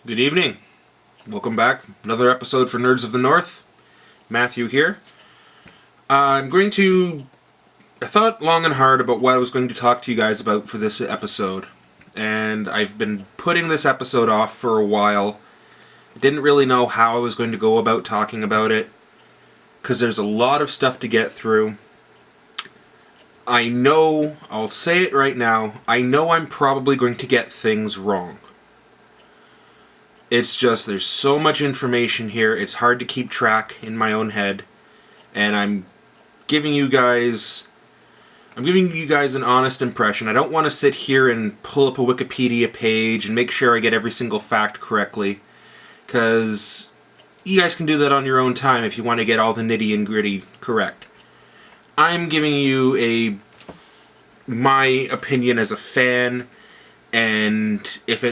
Good evening. Welcome back. Another episode for Nerds of the North. Matthew here. I thought long and hard about what I was going to talk to you guys about for this episode. And I've been putting this episode off for a while. I didn't really know how I was going to go about talking about it, because there's a lot of stuff to get through. I know, I'll say it right now, I know I'm probably going to get things wrong. It's just, there's so much information here, it's hard to keep track in my own head, and I'm giving you guys an honest impression. I don't want to sit here and pull up a Wikipedia page and make sure I get every single fact correctly, because you guys can do that on your own time if you want to get all the nitty and gritty correct. I'm giving you my opinion as a fan, and if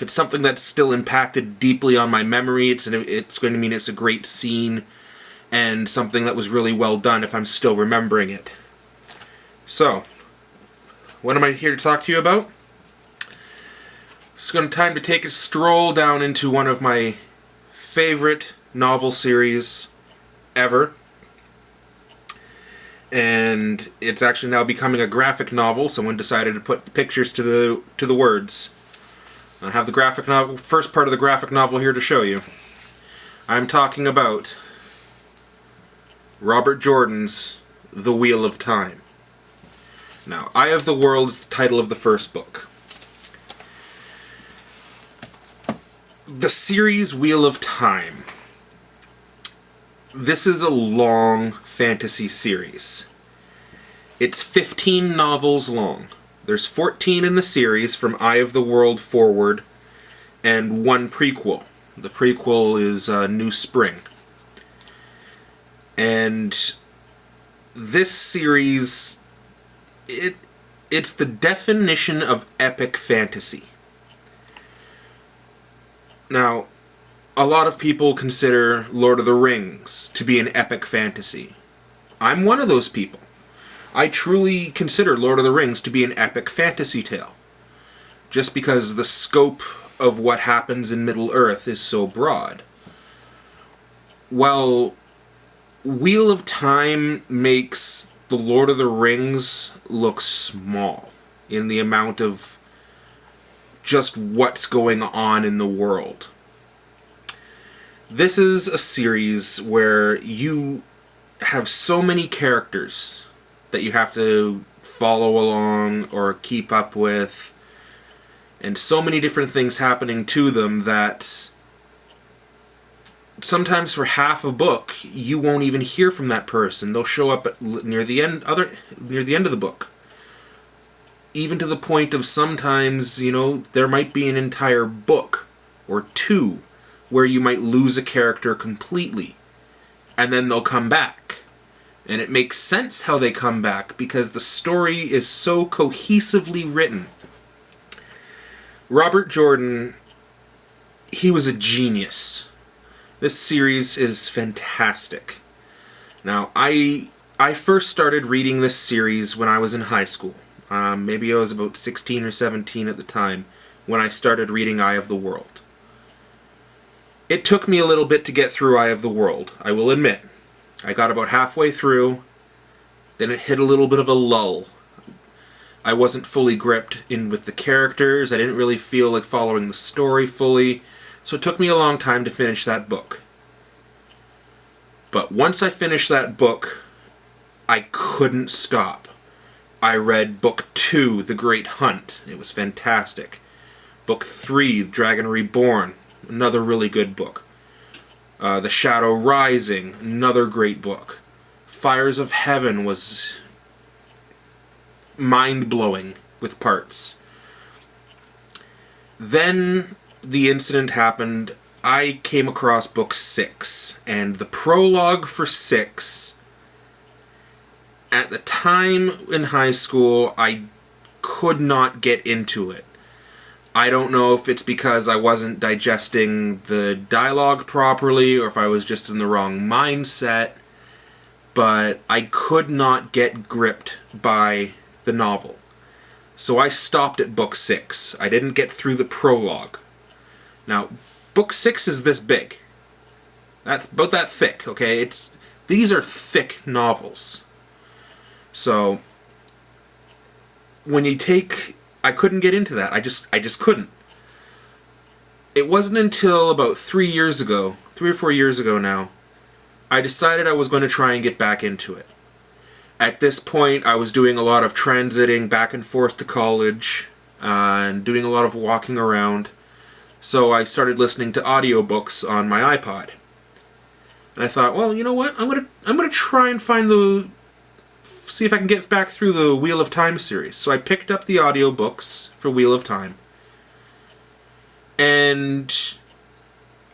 it's something that's still impacted deeply on my memory, it's going to mean it's a great scene and something that was really well done if I'm still remembering it. So, what am I here to talk to you about? It's time to take a stroll down into one of my favorite novel series ever. And it's actually now becoming a graphic novel. Someone decided to put the pictures to the words. I have the graphic novel, first part of the graphic novel here to show you. I'm talking about Robert Jordan's The Wheel of Time. Now, Eye of the World is the title of the first book. The series Wheel of Time. This is a long fantasy series. It's 15 novels long. There's 14 in the series from Eye of the World forward, and one prequel. The prequel is New Spring. And this series, it's the definition of epic fantasy. Now, a lot of people consider Lord of the Rings to be an epic fantasy. I'm one of those people. I truly consider Lord of the Rings to be an epic fantasy tale, just because the scope of what happens in Middle-earth is so broad. Well, Wheel of Time makes the Lord of the Rings look small in the amount of just what's going on in the world. This is a series where you have so many characters that you have to follow along or keep up with, and so many different things happening to them that sometimes for half a book you won't even hear from that person. They'll show up near the end of the book. Even to the point of sometimes, there might be an entire book or two where you might lose a character completely, and then they'll come back. And it makes sense how they come back, because the story is so cohesively written. Robert Jordan, he was a genius. This series is fantastic. Now, I first started reading this series when I was in high school. Maybe I was about 16 or 17 at the time when I started reading Eye of the World. It took me a little bit to get through Eye of the World, I will admit. I got about halfway through, then it hit a little bit of a lull. I wasn't fully gripped in with the characters, I didn't really feel like following the story fully, so it took me a long time to finish that book. But once I finished that book, I couldn't stop. I read Book 2, The Great Hunt. It was fantastic. Book 3, Dragon Reborn. Another really good book. The Shadow Rising, another great book. Fires of Heaven was mind-blowing with parts. Then the incident happened. I came across book 6, and the prologue for 6, at the time in high school, I could not get into it. I don't know if it's because I wasn't digesting the dialogue properly, or if I was just in the wrong mindset, but I could not get gripped by the novel. So I stopped at book 6. I didn't get through the prologue. Now, book 6 is this big. That's about that thick, okay? These are thick novels. So, when you take... I couldn't get into that. I just couldn't. It wasn't until about 3 years ago, 3 or 4 years ago now, I decided I was going to try and get back into it. At this point, I was doing a lot of transiting back and forth to college, and doing a lot of walking around. So I started listening to audiobooks on my iPod. And I thought, well, you know what? I'm gonna try and see if I can get back through the Wheel of Time series. So I picked up the audiobooks for Wheel of Time. And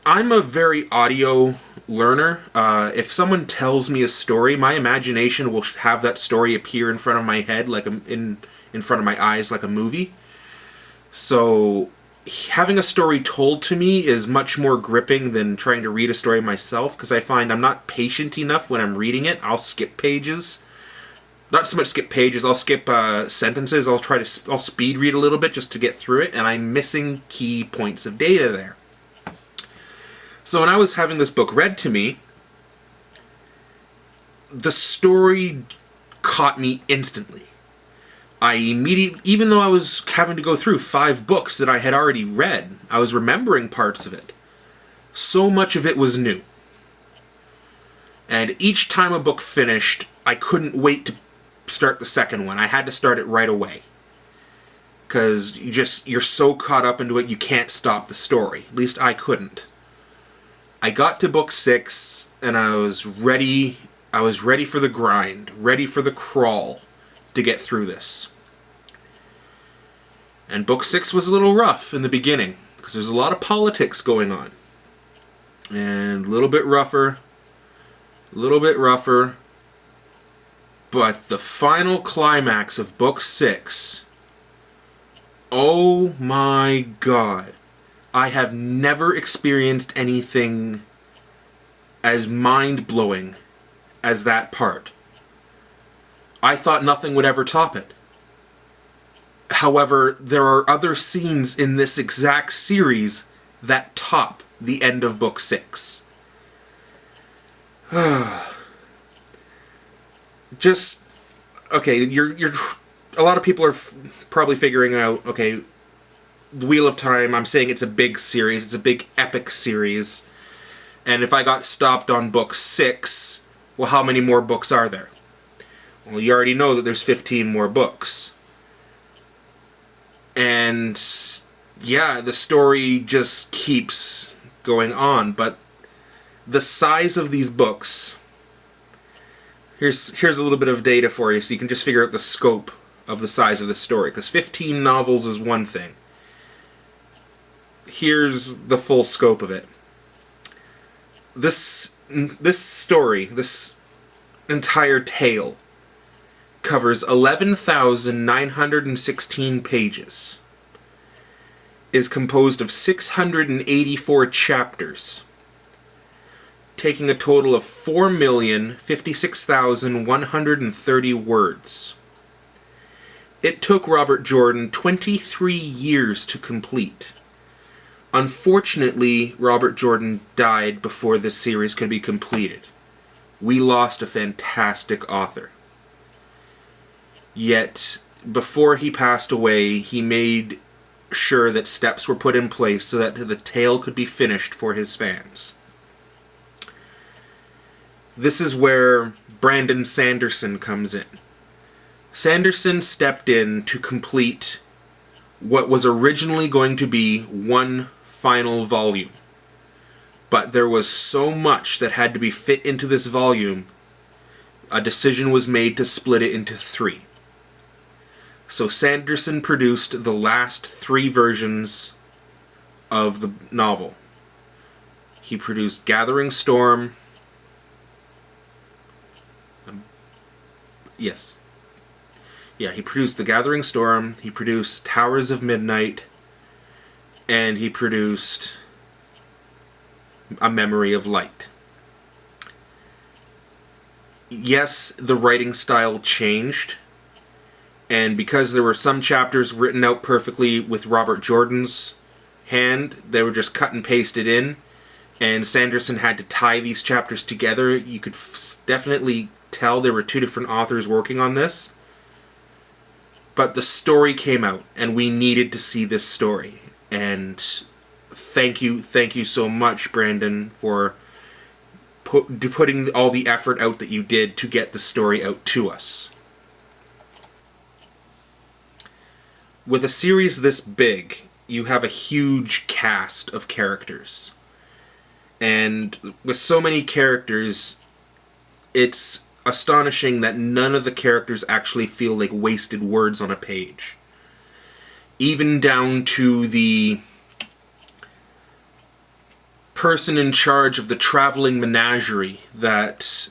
I'm a very audio learner. If someone tells me a story, my imagination will have that story appear in front of my head, like in front of my eyes, like a movie. So having a story told to me is much more gripping than trying to read a story myself, because I find I'm not patient enough when I'm reading it. I'll skip pages. Not so much skip pages, I'll skip sentences. I'll speed read a little bit just to get through it, and I'm missing key points of data there. So when I was having this book read to me, the story caught me instantly. I immediately, even though I was having to go through 5 books that I had already read, I was remembering parts of it. So much of it was new. And each time a book finished, I couldn't wait to start the second one. I had to start it right away. Because you're so caught up into it, you can't stop the story. At least I couldn't. I got to book 6, and I was ready for the grind, ready for the crawl to get through this. And book 6 was a little rough in the beginning, because there's a lot of politics going on. And a little bit rougher. But the final climax of book 6, oh my god. I have never experienced anything as mind-blowing as that part. I thought nothing would ever top it. However, there are other scenes in this exact series that top the end of book 6. Just, okay, you're a lot of people are probably figuring out, okay, the Wheel of Time, I'm saying it's a big series, it's a big epic series, and if I got stopped on book 6, well, how many more books are there? Well, you already know that there's 15 more books. And yeah, the story just keeps going on, but the size of these books... Here's a little bit of data for you so you can just figure out the scope of the size of the story, because 15 novels is one thing. Here's the full scope of it. This story, this entire tale, covers 11,916 pages, is composed of 684 chapters, taking a total of 4,056,130 words. It took Robert Jordan 23 years to complete. Unfortunately, Robert Jordan died before this series could be completed. We lost a fantastic author. Yet, before he passed away, he made sure that steps were put in place so that the tale could be finished for his fans. This is where Brandon Sanderson comes in. Sanderson stepped in to complete what was originally going to be one final volume. But there was so much that had to be fit into this volume, a decision was made to split it into 3. So Sanderson produced the last 3 versions of the novel. He produced Gathering Storm. Yes. Yeah, he produced The Gathering Storm, he produced Towers of Midnight, and he produced A Memory of Light. Yes, the writing style changed, and because there were some chapters written out perfectly with Robert Jordan's hand. They were just cut and pasted in, and Sanderson had to tie these chapters together. You could definitely tell there were two different authors working on this. But the story came out, and we needed to see this story. And thank you so much, Brandon, for putting all the effort out that you did to get the story out to us. With a series this big, you have a huge cast of characters. And with so many characters, it's astonishing that none of the characters actually feel like wasted words on a page. Even down to the person in charge of the traveling menagerie that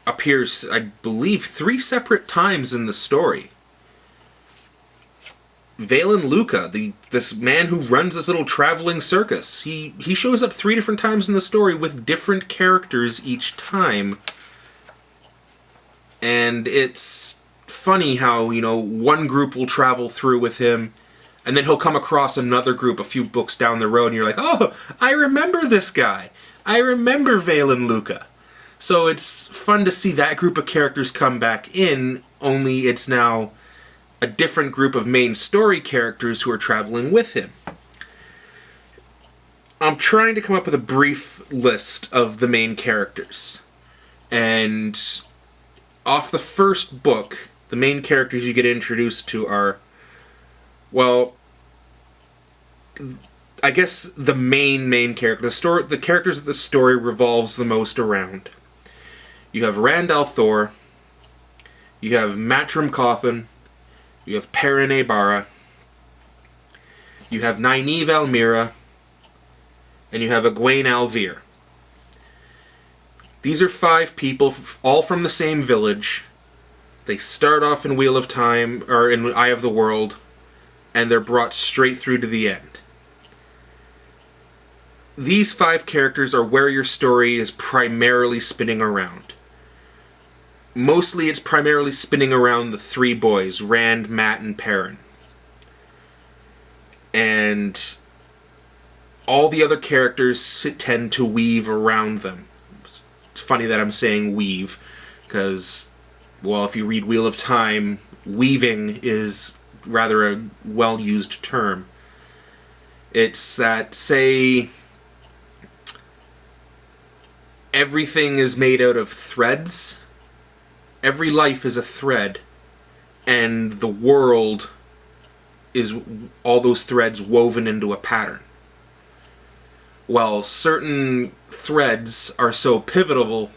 appears, I believe, 3 separate times in the story. Valen Luca, this man who runs this little traveling circus, he shows up 3 different times in the story with different characters each time. And it's funny how, one group will travel through with him, and then he'll come across another group a few books down the road, and you're like, oh, I remember this guy. I remember Valen Luca. So it's fun to see that group of characters come back in, only it's now a different group of main story characters who are traveling with him. I'm trying to come up with a brief list of the main characters. And off the first book, the main characters you get introduced to are, well, I guess the main character, the characters that the story revolves the most around. You have Rand al'Thor, you have Matrim Cawthon, you have Perrin Aybara, you have Nynaeve Almira, and you have Egwene Al'Vir. These are 5 people, all from the same village. They start off in Wheel of Time, or in Eye of the World, and they're brought straight through to the end. These 5 characters are where your story is primarily spinning around. Mostly it's primarily spinning around the 3 boys, Rand, Mat, and Perrin. And all the other characters tend to weave around them. It's funny that I'm saying weave, because, well, if you read Wheel of Time, weaving is rather a well-used term. It's that, say, everything is made out of threads. Every life is a thread, and the world is all those threads woven into a pattern. Well, certain threads are so pivotal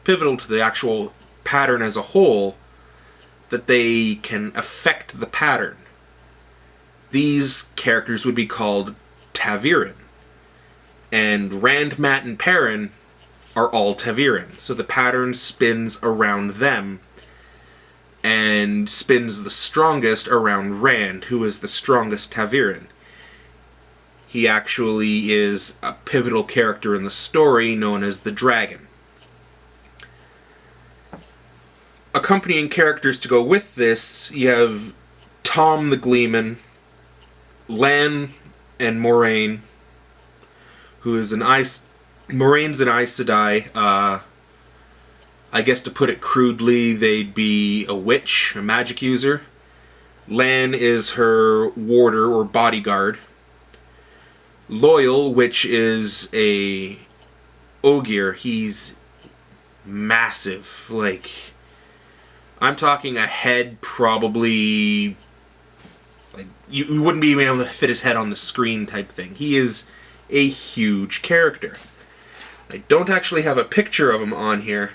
to the actual pattern as a whole that they can affect the pattern. These characters would be called ta'veren. And Rand, Mat, and Perrin are all ta'veren. So the pattern spins around them and spins the strongest around Rand, who is the strongest ta'veren. He actually is a pivotal character in the story known as the Dragon. Accompanying characters to go with this, you have Tom the Gleeman, Lan and Moraine, who is Moraine's an Aes Sedai. I guess to put it crudely, they'd be a witch, a magic user. Lan is her warder or bodyguard. Loyal, which is a Ogier, he's massive. Like, I'm talking a head probably, like, you wouldn't be able to fit his head on the screen type thing. He is a huge character. I don't actually have a picture of him on here.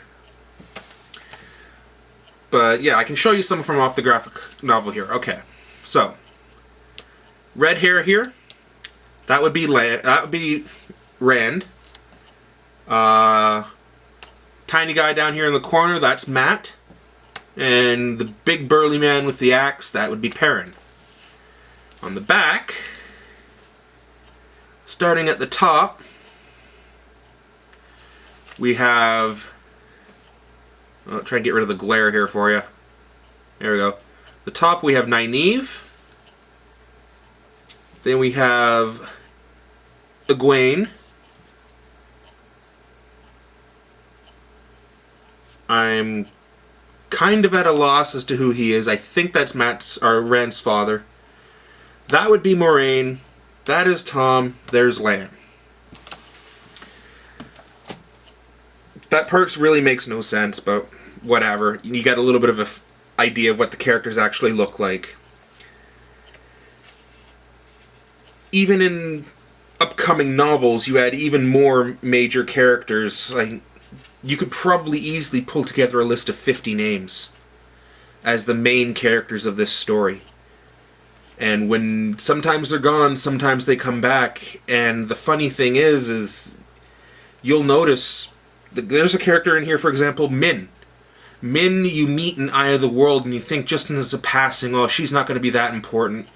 But yeah, I can show you some from off the graphic novel here. Okay, so red hair here. That would be Rand. Tiny guy down here in the corner, that's Mat. And the big burly man with the axe, that would be Perrin. On the back, starting at the top, we have... I'll try and get rid of the glare here for you. There we go. The top we have Nynaeve. Then we have Egwene. I'm kind of at a loss as to who he is. I think that's Rand's father. That would be Moraine. That is Tom. There's Lan. That part really makes no sense, but whatever. You get a little bit of an idea of what the characters actually look like. Even in upcoming novels, you add even more major characters. Like, you could probably easily pull together a list of 50 names as the main characters of this story. And when sometimes they're gone, sometimes they come back. And the funny thing is you'll notice there's a character in here, for example, Min. Min you meet in Eye of the World and you think just as a passing, oh, she's not going to be that important.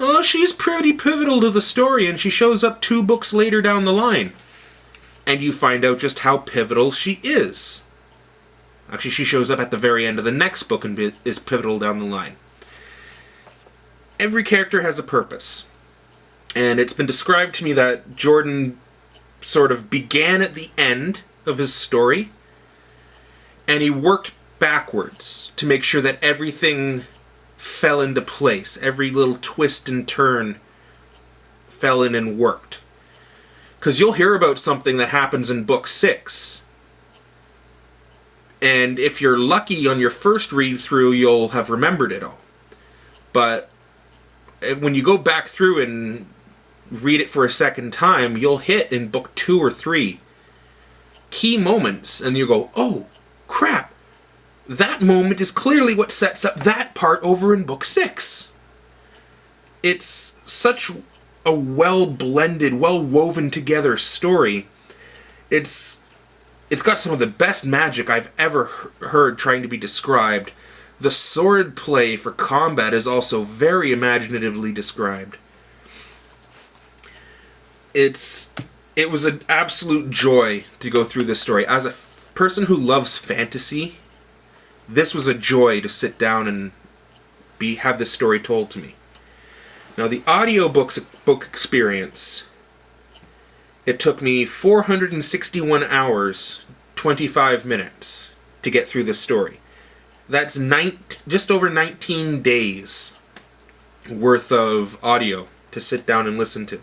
Oh, she's pretty pivotal to the story, and she shows up 2 books later down the line. And you find out just how pivotal she is. Actually, she shows up at the very end of the next book and is pivotal down the line. Every character has a purpose. And it's been described to me that Jordan sort of began at the end of his story, and he worked backwards to make sure that everything fell into place. Every little twist and turn fell in and worked. Because you'll hear about something that happens in book 6, and if you're lucky on your first read through, you'll have remembered it all. But when you go back through and read it for a second time, you'll hit in book 2 or 3 key moments, and you go, oh, crap, that moment is clearly what sets up that part over in book 6. It's such a well-blended, well-woven together story. It's got some of the best magic I've ever heard trying to be described. The sword play for combat is also very imaginatively described. It was an absolute joy to go through this story. As a person who loves fantasy, this was a joy to sit down and have this story told to me. Now, the book experience, it took me 461 hours, 25 minutes to get through this story. That's just over 19 days worth of audio to sit down and listen to.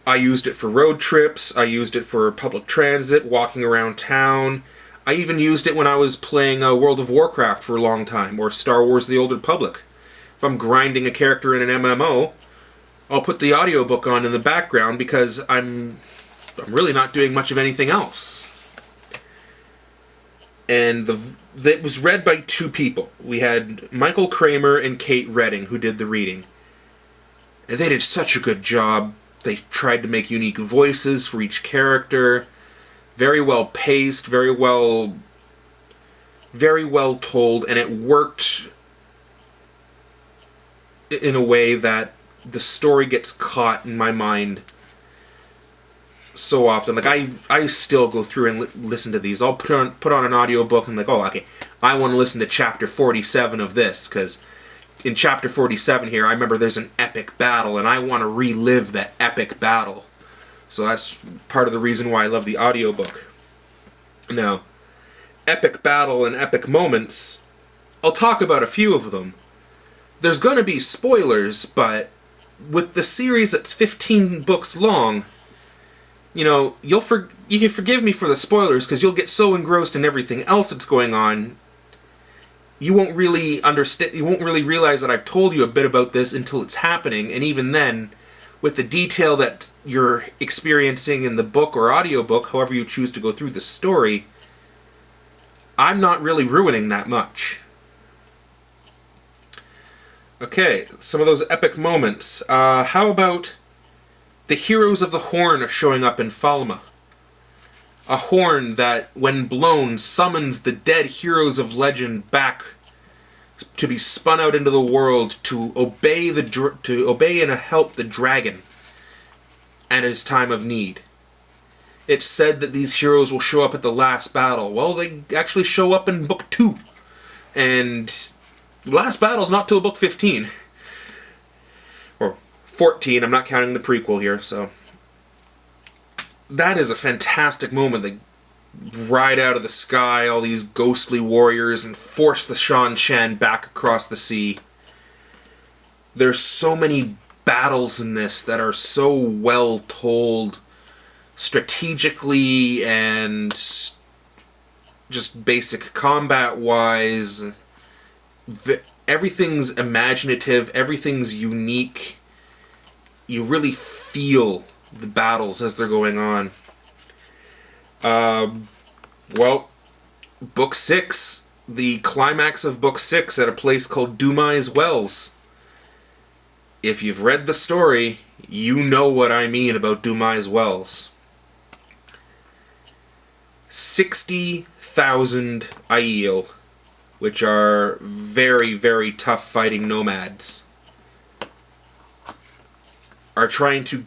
I used it for road trips, I used it for public transit, walking around town. I even used it when I was playing World of Warcraft for a long time, or Star Wars The Old Republic. If I'm grinding a character in an MMO, I'll put the audiobook on in the background because I'm really not doing much of anything else. And it was read by 2 people. We had Michael Kramer and Kate Redding who did the reading. And they did such a good job. They tried to make unique voices for each character. Very well paced, very well told, and it worked in a way that the story gets caught in my mind so often. Like, I still go through and listen to these. I'll put on an audiobook and I'm like, oh, okay, I want to listen to chapter 47 of this, because in chapter 47 here, I remember there's an epic battle, and I want to relive that epic battle. So that's part of the reason why I love the audiobook. Now, epic battle and epic moments, I'll talk about a few of them. There's going to be spoilers, but with the series that's 15 books long, you know, you can forgive me for the spoilers, because you'll get so engrossed in everything else that's going on, you won't really understand, you won't really realize that I've told you a bit about this until it's happening, and even then, with the detail that you're experiencing in the book or audiobook, however you choose to go through the story, I'm not really ruining that much. Okay, some of those epic moments. How about the Heroes of the Horn showing up in Falma? A horn that, when blown, summons the dead heroes of legend back to be spun out into the world to obey and help the dragon at his time of need. It's said that these heroes will show up at the last battle. Well, they actually show up in book 2. And the last battle's not till book 15. 14. I'm not counting the prequel here, so. That is a fantastic moment. They ride out of the sky, all these ghostly warriors, and force the Shan Shan back across the sea. There's so many battles in this that are so well told strategically and just basic combat-wise. Everything's imaginative, everything's unique. You really feel the battles as they're going on. Well, Book 6, the climax of Book 6 at a place called Dumai's Wells. If you've read the story, you know what I mean about Dumai's Wells. 60,000 Aiel, which are very, very tough fighting nomads, are trying to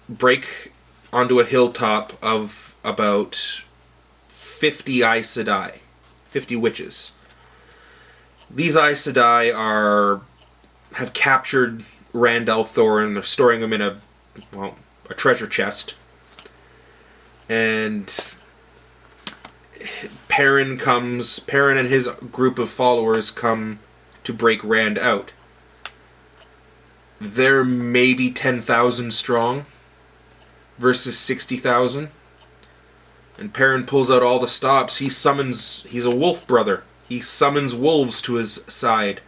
break onto a hilltop of about 50 Aes Sedai, 50 witches. These Aes Sedai have captured Rand al'Thor, and they're storing them in a treasure chest. And Perrin and his group of followers come to break Rand out. They're maybe 10,000 strong versus 60,000. And Perrin pulls out all the stops. He's a wolf brother. He summons wolves to his side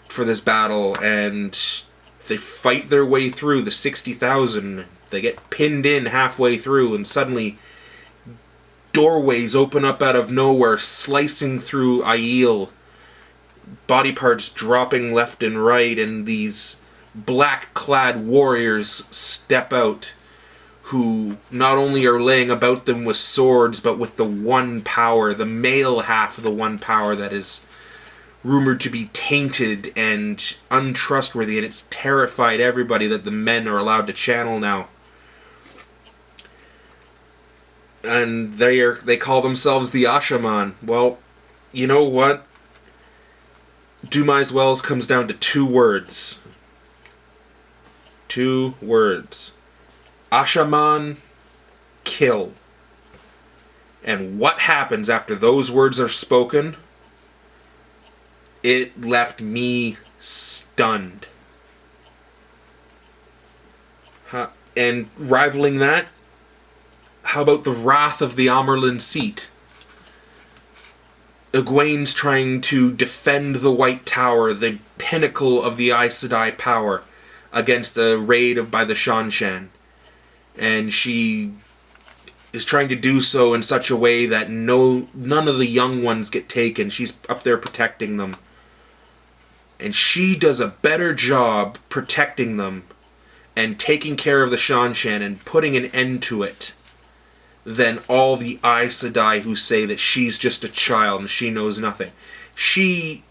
for this battle, and they fight their way through the 60,000. They get pinned in halfway through, and suddenly doorways open up out of nowhere, slicing through Aiel. Body parts dropping left and right, and these black-clad warriors step out, who not only are laying about them with swords, but with the one power, the male half of the one power that is rumored to be tainted and untrustworthy, and it's terrified everybody that the men are allowed to channel now. And they call themselves the Ashaman. Well, you know what? Dumai's Wells comes down to 2 words. 2 words. Ashaman, kill. And what happens after those words are spoken? It left me stunned. And rivaling that, how about the wrath of the Amerlin seat? Egwene's trying to defend the White Tower, the pinnacle of the Aes Sedai power, against a raid by the Shan Shan. And she is trying to do so in such a way that none of the young ones get taken. She's up there protecting them. And she does a better job protecting them and taking care of the Shan Shan and putting an end to it than all the Aes Sedai who say that she's just a child and she knows nothing. She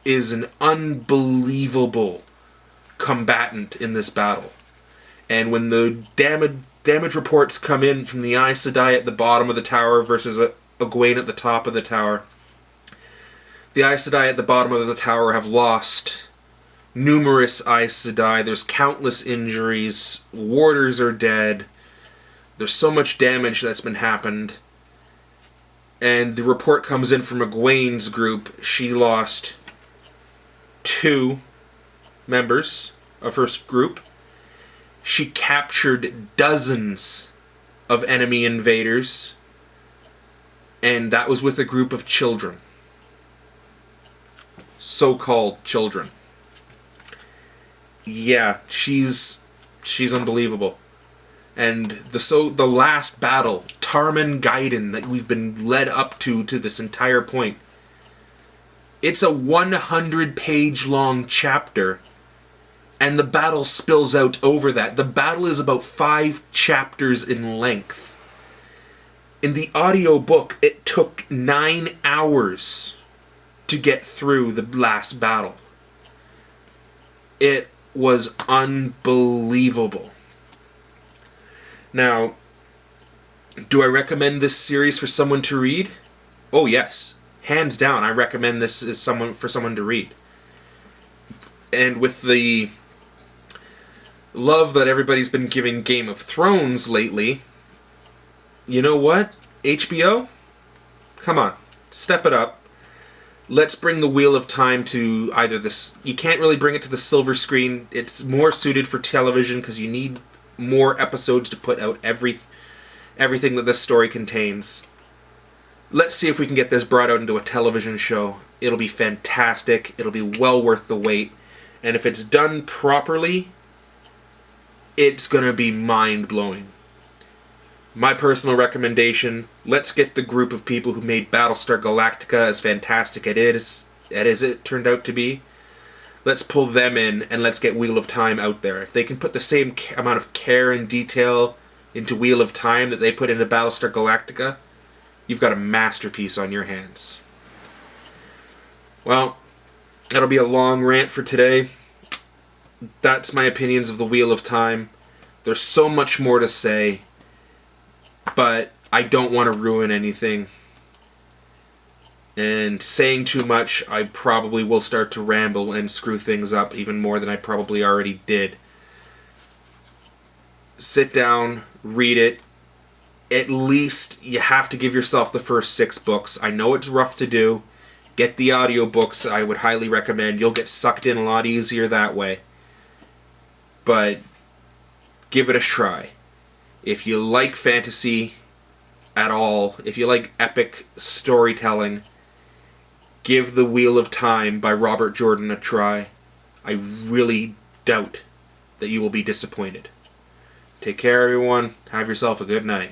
is an unbelievable combatant in this battle. And when the damage reports come in from the Aes Sedai at the bottom of the tower versus Egwene at the top of the tower, the Aes Sedai at the bottom of the tower have lost numerous Aes Sedai. There's countless injuries. Warders are dead. There's so much damage that's been happened. And the report comes in from Egwene's group. She lost 2 members of her group. She captured dozens of enemy invaders. And that was with a group of children. So-called children. Yeah, she's unbelievable. And the last battle, Tarman Gaiden, that we've been led up to this entire point. It's a 100-page long chapter, and the battle spills out over that. The battle is about 5 chapters in length. In the audiobook, it took 9 hours to get through the last battle. It was unbelievable. Now, do I recommend this series for someone to read? Oh yes, hands down, I recommend this for someone to read. And with the love that everybody's been giving Game of Thrones lately. You know what? HBO? Come on. Step it up. Let's bring the Wheel of Time to either this... You can't really bring it to the silver screen. It's more suited for television because you need more episodes to put out everything that this story contains. Let's see if we can get this brought out into a television show. It'll be fantastic. It'll be well worth the wait. And if it's done properly, it's going to be mind-blowing. My personal recommendation, let's get the group of people who made Battlestar Galactica, as fantastic as it turned out to be. Let's pull them in and let's get Wheel of Time out there. If they can put the same amount of care and detail into Wheel of Time that they put into Battlestar Galactica, you've got a masterpiece on your hands. Well, that'll be a long rant for today. That's my opinions of the Wheel of Time. There's so much more to say, but I don't want to ruin anything. And saying too much, I probably will start to ramble and screw things up even more than I probably already did. Sit down, read it. At least you have to give yourself the first 6 books. I know it's rough to do. Get the audiobooks, I would highly recommend. You'll get sucked in a lot easier that way. But give it a try. If you like fantasy at all, if you like epic storytelling, give The Wheel of Time by Robert Jordan a try. I really doubt that you will be disappointed. Take care, everyone. Have yourself a good night.